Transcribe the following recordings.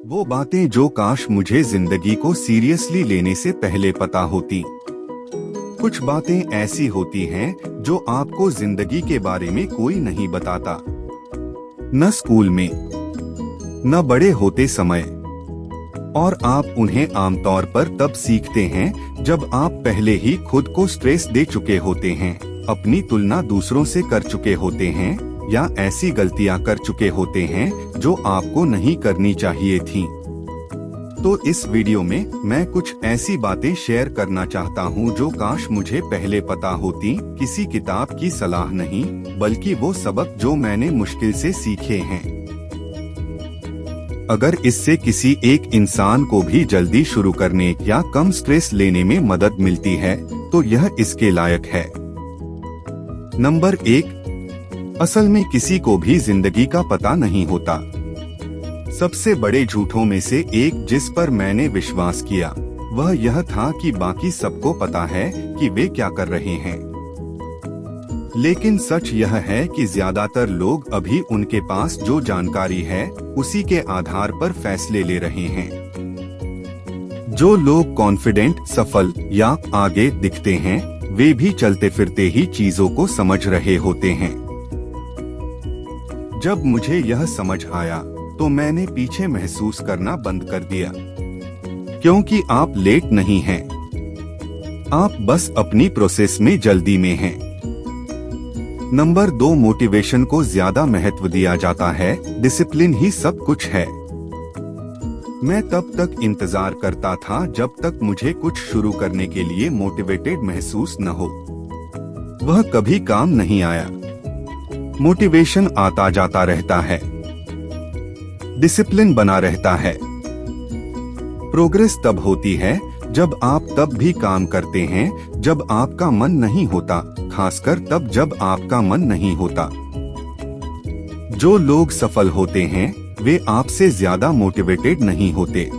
वो बातें जो काश मुझे जिंदगी को सीरियसली लेने से पहले पता होती। कुछ बातें ऐसी होती हैं जो आपको जिंदगी के बारे में कोई नहीं बताता, न स्कूल में, न बड़े होते समय, और आप उन्हें आमतौर पर तब सीखते हैं जब आप पहले ही खुद को स्ट्रेस दे चुके होते हैं, अपनी तुलना दूसरों से कर चुके होते हैं या ऐसी गलतियां कर चुके होते हैं जो आपको नहीं करनी चाहिए थी। तो इस वीडियो में मैं कुछ ऐसी बातें शेयर करना चाहता हूं जो काश मुझे पहले पता होती। किसी किताब की सलाह नहीं, बल्कि वो सबक जो मैंने मुश्किल से सीखे हैं। अगर इससे किसी एक इंसान को भी जल्दी शुरू करने या कम स्ट्रेस लेने में मदद मिलती है तो यह इसके लायक है। नंबर 1, असल में किसी को भी जिंदगी का पता नहीं होता। सबसे बड़े झूठों में से एक जिस पर मैंने विश्वास किया वह यह था कि बाकी सबको पता है कि वे क्या कर रहे हैं। लेकिन सच यह है कि ज्यादातर लोग अभी उनके पास जो जानकारी है उसी के आधार पर फैसले ले रहे हैं। जो लोग कॉन्फिडेंट, सफल या आगे दिखते हैं वे भी चलते फिरते ही चीजों को समझ रहे होते हैं। जब मुझे यह समझ आया तो मैंने पीछे महसूस करना बंद कर दिया, क्योंकि आप लेट नहीं हैं, आप बस अपनी प्रोसेस में जल्दी में हैं। नंबर 2, मोटिवेशन को ज्यादा महत्व दिया जाता है, डिसिप्लिन ही सब कुछ है। मैं तब तक इंतजार करता था जब तक मुझे कुछ शुरू करने के लिए मोटिवेटेड महसूस न हो। वह कभी काम नहीं आया। मोटिवेशन आता जाता रहता है, डिसिप्लिन बना रहता है। प्रोग्रेस तब होती है जब आप तब भी काम करते हैं जब आपका मन नहीं होता, खासकर तब जब आपका मन नहीं होता। जो लोग सफल होते हैं वे आपसे ज्यादा मोटिवेटेड नहीं होते,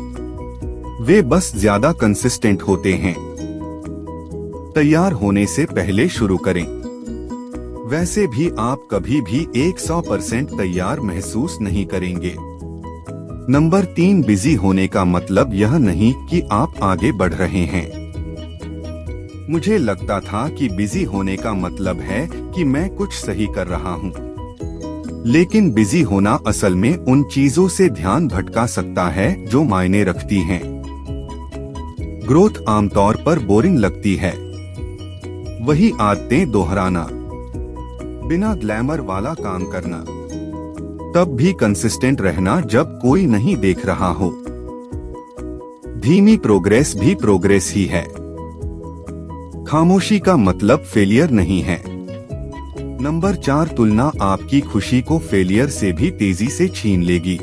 वे बस ज्यादा कंसिस्टेंट होते हैं। तैयार होने से पहले शुरू करें। वैसे भी आप कभी भी 100% तैयार महसूस नहीं करेंगे। नंबर 3, बिजी होने का मतलब यह नहीं कि आप आगे बढ़ रहे हैं। मुझे लगता था कि बिजी होने का मतलब है कि मैं कुछ सही कर रहा हूँ, लेकिन बिजी होना असल में उन चीजों से ध्यान भटका सकता है जो मायने रखती हैं। ग्रोथ आमतौर पर बोरिंग लगती है, वही आदतें दोहराना, बिना ग्लैमर वाला काम करना, तब भी कंसिस्टेंट रहना जब कोई नहीं देख रहा हो। धीमी प्रोग्रेस भी प्रोग्रेस ही है। खामोशी का मतलब फेलियर नहीं है। नंबर 4, तुलना आपकी खुशी को फेलियर से भी तेजी से छीन लेगी।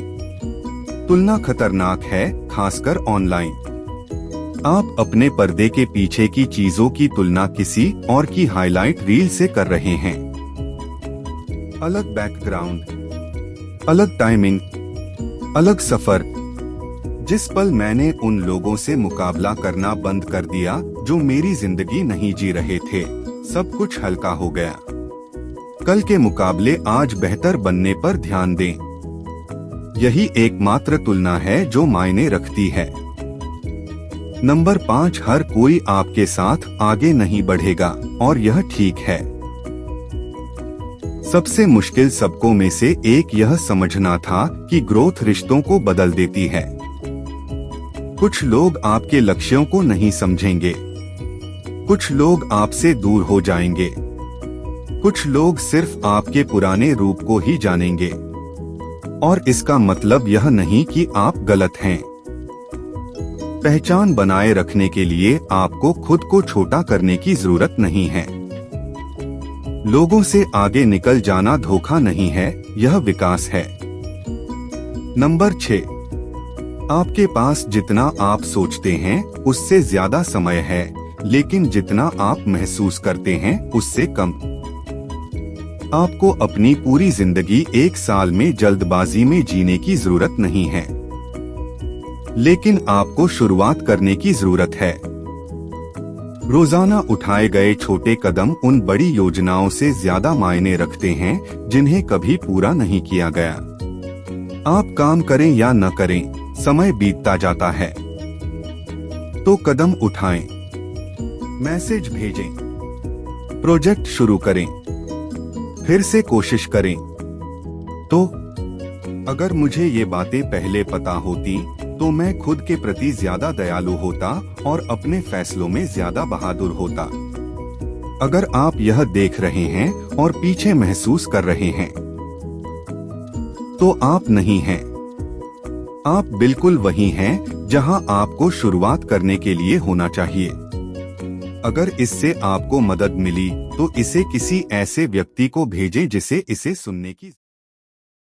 तुलना खतरनाक है, खासकर ऑनलाइन। आप अपने पर्दे के पीछे की चीजों की तुलना किसी और की हाईलाइट रील से कर रहे हैं। अलग बैकग्राउंड, अलग टाइमिंग, अलग सफर। जिस पल मैंने उन लोगों से मुकाबला करना बंद कर दिया जो मेरी जिंदगी नहीं जी रहे थे, सब कुछ हल्का हो गया। कल के मुकाबले आज बेहतर बनने पर ध्यान दें। यही एकमात्र तुलना है जो मायने रखती है। नंबर 5, हर कोई आपके साथ आगे नहीं बढ़ेगा और यह ठीक है। सबसे मुश्किल सबकों में से एक यह समझना था कि ग्रोथ रिश्तों को बदल देती है। कुछ लोग आपके लक्ष्यों को नहीं समझेंगे, कुछ लोग आपसे दूर हो जाएंगे, कुछ लोग सिर्फ आपके पुराने रूप को ही जानेंगे। और इसका मतलब यह नहीं कि आप गलत हैं। पहचान बनाए रखने के लिए आपको खुद को छोटा करने की जरूरत नहीं है। लोगों से आगे निकल जाना धोखा नहीं है, यह विकास है। नंबर 6, आपके पास जितना आप सोचते हैं उससे ज्यादा समय है, लेकिन जितना आप महसूस करते हैं उससे कम। आपको अपनी पूरी जिंदगी 1 साल में जल्दबाजी में जीने की जरूरत नहीं है, लेकिन आपको शुरुआत करने की जरूरत है। रोजाना उठाए गए छोटे कदम उन बड़ी योजनाओं से ज्यादा मायने रखते हैं जिन्हें कभी पूरा नहीं किया गया। आप काम करें या न करें, समय बीतता जाता है तो कदम उठाएं, मैसेज भेजें, प्रोजेक्ट शुरू करें, फिर से कोशिश करें। तो अगर मुझे ये बातें पहले पता होती तो मैं खुद के प्रति ज्यादा दयालु होता और अपने फैसलों में ज्यादा बहादुर होता। अगर आप यह देख रहे हैं और पीछे महसूस कर रहे हैं तो आप नहीं हैं। आप बिल्कुल वही हैं जहां आपको शुरुआत करने के लिए होना चाहिए। अगर इससे आपको मदद मिली तो इसे किसी ऐसे व्यक्ति को भेजें जिसे इसे सुनने की